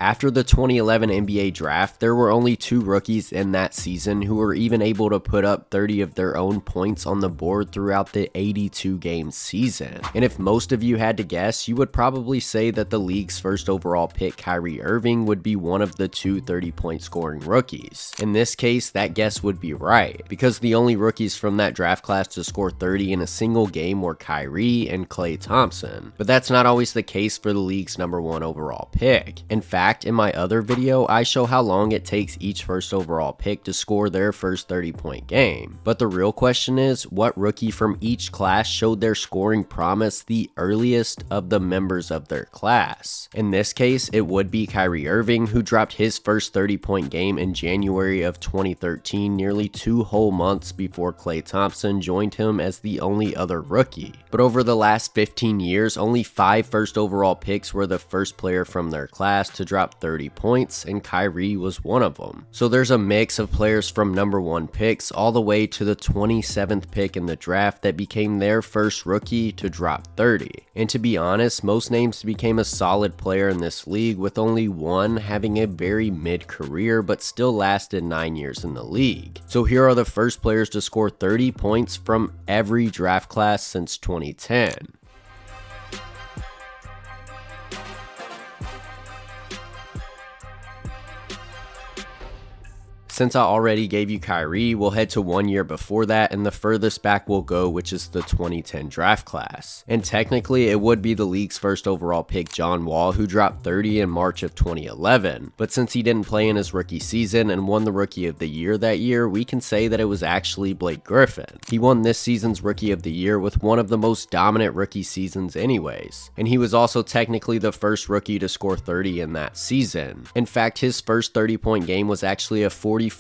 After the 2011 NBA draft, there were only 2 rookies in that season who were even able to put up 30 of their own points on the board throughout the 82-game season. And if most of you had to guess, you would probably say that the league's first overall pick, Kyrie Irving, would be one of the 2 30-point scoring rookies. In this case, that guess would be right, because the only rookies from that draft class to score 30 in a single game were Kyrie and Klay Thompson. But that's not always the case for the league's #1 overall pick. In fact, in my other video, I show how long it takes each first overall pick to score their first 30-point game. But the real question is, what rookie from each class showed their scoring promise the earliest of the members of their class? In this case, it would be Kyrie Irving, who dropped his first 30-point game in January of 2013, nearly 2 whole months before Klay Thompson joined him as the only other rookie. But over the last 15 years, only 5 first overall picks were the first player from their class to drop 30 points, and Kyrie was one of them. So there's a mix of players from #1 picks all the way to the 27th pick in the draft that became their first rookie to drop 30. And to be honest, most names became a solid player in this league, with only one having a very mid-career but still lasted 9 years in the league. So here are the first players to score 30 points from every draft class since 2010. Since I already gave you Kyrie, we'll head to 1 year before that, and the furthest back we'll go, which is the 2010 draft class. And technically, it would be the league's first overall pick, John Wall, who dropped 30 in March of 2011. But since he didn't play in his rookie season and won the Rookie of the Year that year, we can say that it was actually Blake Griffin. He won this season's Rookie of the Year with one of the most dominant rookie seasons anyways. And he was also technically the first rookie to score 30 in that season. In fact, his first 30-point game was actually a 44-point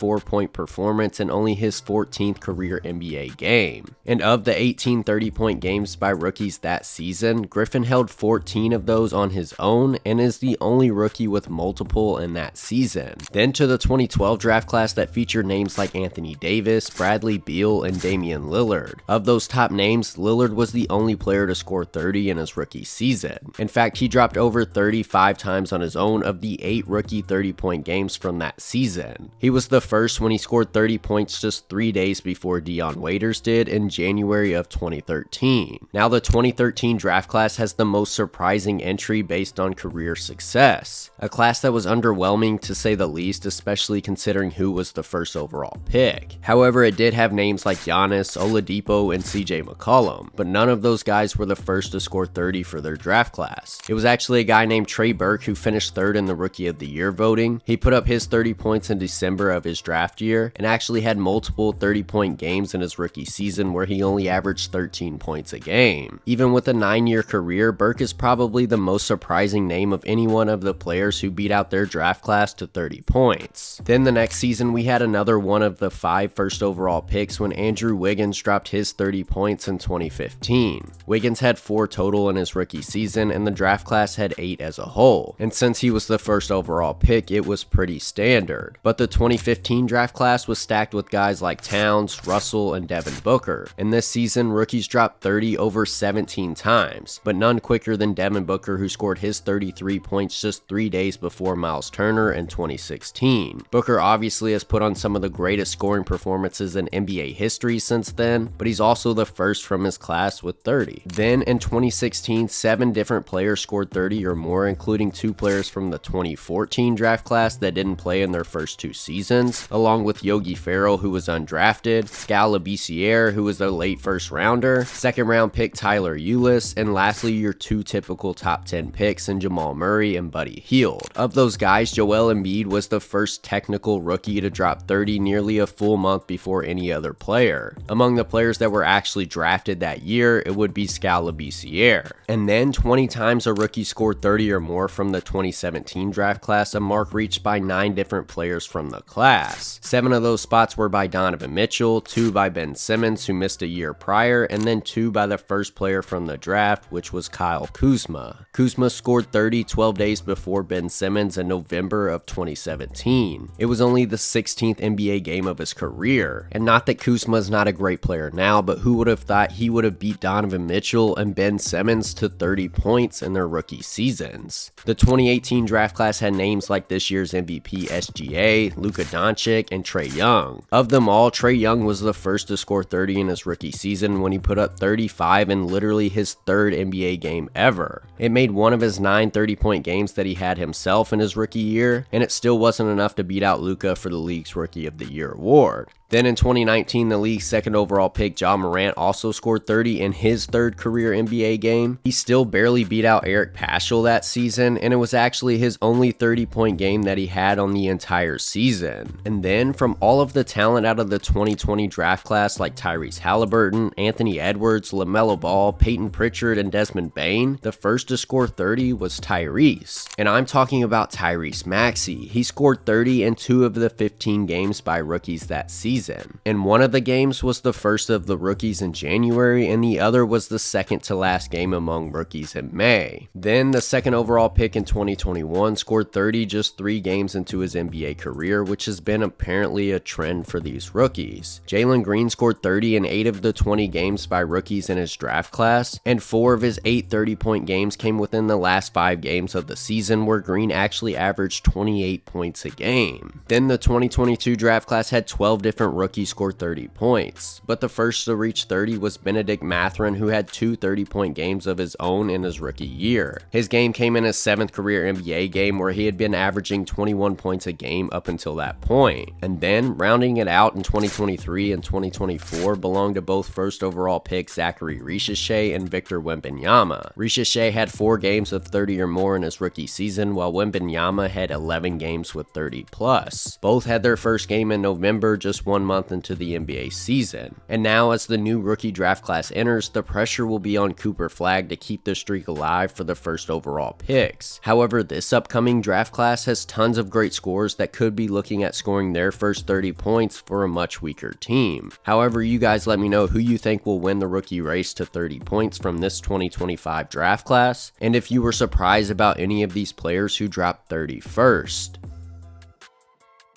performance in only his 14th career NBA game. And of the 18 30-point games by rookies that season, Griffin held 14 of those on his own and is the only rookie with multiple in that season. Then to the 2012 draft class that featured names like Anthony Davis, Bradley Beal, and Damian Lillard. Of those top names, Lillard was the only player to score 30 in his rookie season. In fact, he dropped over 35 times on his own of the 8 rookie 30-point games from that season. He was the first when he scored 30 points just 3 days before Dion Waiters did in January of 2013. Now the 2013 draft class has the most surprising entry based on career success. A class that was underwhelming to say the least, especially considering who was the first overall pick. However, it did have names like Giannis, Oladipo, and CJ McCollum, but none of those guys were the first to score 30 for their draft class. It was actually a guy named Trey Burke who finished 3rd in the Rookie of the Year voting. He put up his 30 points in December of his draft year and actually had multiple 30-point games in his rookie season where he only averaged 13 points a game. Even with a 9-year career, Burke is probably the most surprising name of any one of the players who beat out their draft class to 30 points. Then the next season we had another one of the 5 first overall picks when Andrew Wiggins dropped his 30 points in 2015. Wiggins had 4 total in his rookie season and the draft class had 8 as a whole. And since he was the first overall pick, it was pretty standard. But the 2015 draft class was stacked with guys like Towns, Russell, and Devin Booker. In this season, rookies dropped 30 over 17 times, but none quicker than Devin Booker, who scored his 33 points just 3 days before Miles Turner in 2016. Booker obviously has put on some of the greatest scoring performances in NBA history since then, but he's also the first from his class with 30. Then in 2016, 7 different players scored 30 or more, including 2 players from the 2014 draft class that didn't play in their first 2 seasons, along with Yogi Ferrell, who was undrafted, Skal Labissiere, who was a late first rounder, 2nd round pick Tyler Ulis, and lastly your 2 typical top 10 picks in Jamal Murray and Buddy Hield. Of those guys, Joel Embiid was the first technical rookie to drop 30 nearly a full month before any other player. Among the players that were actually drafted that year, it would be Skal Labissiere. And then 20 times a rookie scored 30 or more from the 2017 draft class, a mark reached by 9 different players from the class. class. 7 of those spots were by Donovan Mitchell, 2 by Ben Simmons, who missed a year prior, and then 2 by the first player from the draft, which was Kyle Kuzma. Kuzma scored 30 12 days before Ben Simmons in November of 2017. It was only the 16th NBA game of his career. And not that Kuzma's not a great player now, but who would have thought he would have beat Donovan Mitchell and Ben Simmons to 30 points in their rookie seasons? The 2018 draft class had names like this year's MVP SGA, Luka Doncic, and Trae Young. Of them all, Trae Young was the first to score 30 in his rookie season when he put up 35 in literally his 3rd NBA game ever. It made one of his 9 30-point games that he had himself in his rookie year, and it still wasn't enough to beat out Luka for the league's Rookie of the Year award. Then in 2019, the league's 2nd overall pick, Ja Morant, also scored 30 in his 3rd career NBA game. He still barely beat out Eric Paschall that season, and it was actually his only 30-point game that he had on the entire season. And then, from all of the talent out of the 2020 draft class like Tyrese Halliburton, Anthony Edwards, LaMelo Ball, Peyton Pritchard, and Desmond Bane, the first to score 30 was Tyrese. And I'm talking about Tyrese Maxey. He scored 30 in 2 of the 15 games by rookies that season. And one of the games was the first of the rookies in January, and the other was the second to last game among rookies in May. Then the 2nd overall pick in 2021 scored 30 just 3 games into his NBA career, which has been apparently a trend for these rookies. Jalen Green scored 30 in 8 of the 20 games by rookies in his draft class, and 4 of his 8 30-point games came within the last 5 games of the season, where Green actually averaged 28 points a game. Then the 2022 draft class had 12 different rookies score 30 points, but the first to reach 30 was Benedict Mathurin, who had 2 30-point games of his own in his rookie year. His game came in his 7th career NBA game, where he had been averaging 21 points a game up until that point. And then, rounding it out in 2023 and 2024 belonged to both 1st overall picks Zachary Richeche and Victor Wembanyama. Richeche had 4 games of 30 or more in his rookie season, while Wembanyama had 11 games with 30 plus. Both had their first game in November, just 1 month into the NBA season. And now, as the new rookie draft class enters, the pressure will be on Cooper Flagg to keep the streak alive for the 1st overall picks. However, this upcoming draft class has tons of great scorers that could be looking at scoring their first 30 points for a much weaker team. However, you guys let me know who you think will win the rookie race to 30 points from this 2025 draft class, and if you were surprised about any of these players who dropped 30 first.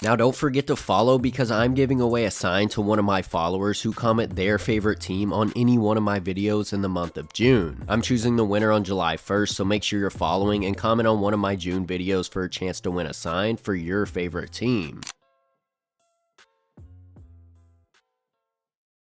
Now don't forget to follow, because I'm giving away a sign to one of my followers who comment their favorite team on any one of my videos in the month of June. I'm choosing the winner on July 1st, so make sure you're following and comment on one of my June videos for a chance to win a sign for your favorite team.